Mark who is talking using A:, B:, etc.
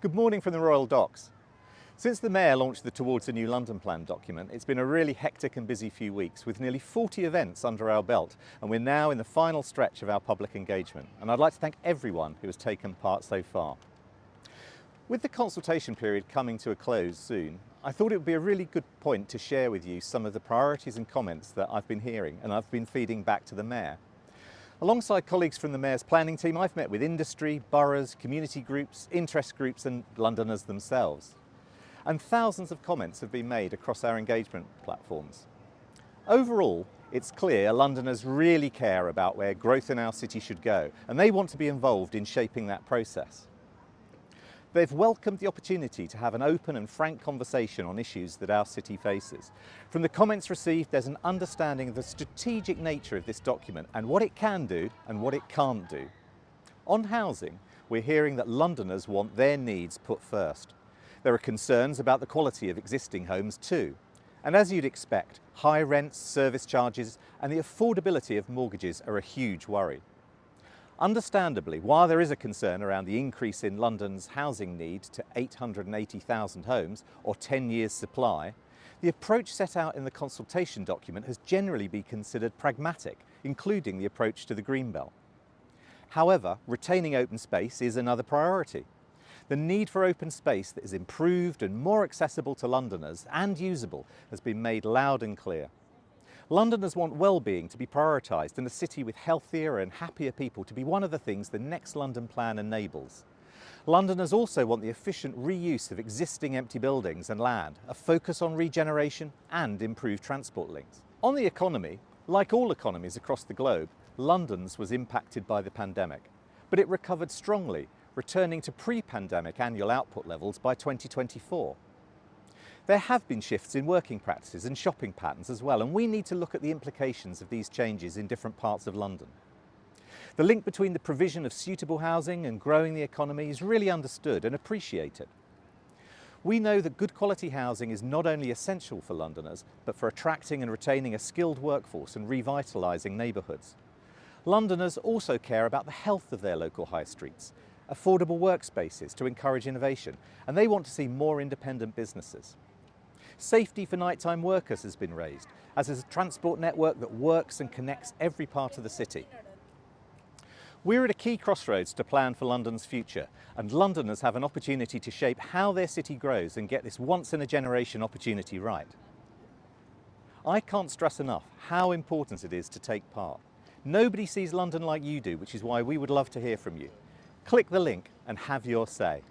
A: Good morning from the Royal Docks. Since the Mayor launched the Towards a New London Plan document, it's been a really hectic and busy few weeks with nearly 40 events under our belt, and we're now in the final stretch of our public engagement. And I'd like to thank everyone who has taken part so far. With the consultation period coming to a close soon, I thought it would be a really good point to share with you some of the priorities and comments that I've been hearing and I've been feeding back to the Mayor. Alongside colleagues from the Mayor's planning team, I've met with industry, boroughs, community groups, interest groups and Londoners themselves. And thousands of comments have been made across our engagement platforms. Overall, it's clear Londoners really care about where growth in our city should go, and they want to be involved in shaping that process. They've welcomed the opportunity to have an open and frank conversation on issues that our city faces. From the comments received, there's an understanding of the strategic nature of this document and what it can do and what it can't do. On housing, we're hearing that Londoners want their needs put first. There are concerns about the quality of existing homes too. And as you'd expect, high rents, service charges and the affordability of mortgages are a huge worry. Understandably, while there is a concern around the increase in London's housing need to 880,000 homes, or 10 years' supply, the approach set out in the consultation document has generally been considered pragmatic, including the approach to the Greenbelt. However, retaining open space is another priority. The need for open space that is improved and more accessible to Londoners and usable has been made loud and clear. Londoners want well-being to be prioritised and a city with healthier and happier people to be one of the things the next London Plan enables. Londoners also want the efficient reuse of existing empty buildings and land, a focus on regeneration and improved transport links. On the economy, like all economies across the globe, London's was impacted by the pandemic, but it recovered strongly, returning to pre-pandemic annual output levels by 2024. There have been shifts in working practices and shopping patterns as well, and we need to look at the implications of these changes in different parts of London. The link between the provision of suitable housing and growing the economy is really understood and appreciated. We know that good quality housing is not only essential for Londoners, but for attracting and retaining a skilled workforce and revitalising neighbourhoods. Londoners also care about the health of their local high streets, affordable workspaces to encourage innovation, and they want to see more independent businesses. Safety for nighttime workers has been raised, as is a transport network that works and connects every part of the city. We're at a key crossroads to plan for London's future, and Londoners have an opportunity to shape how their city grows and get this once-in-a-generation opportunity right. I can't stress enough how important it is to take part. Nobody sees London like you do, which is why we would love to hear from you. Click the link and have your say.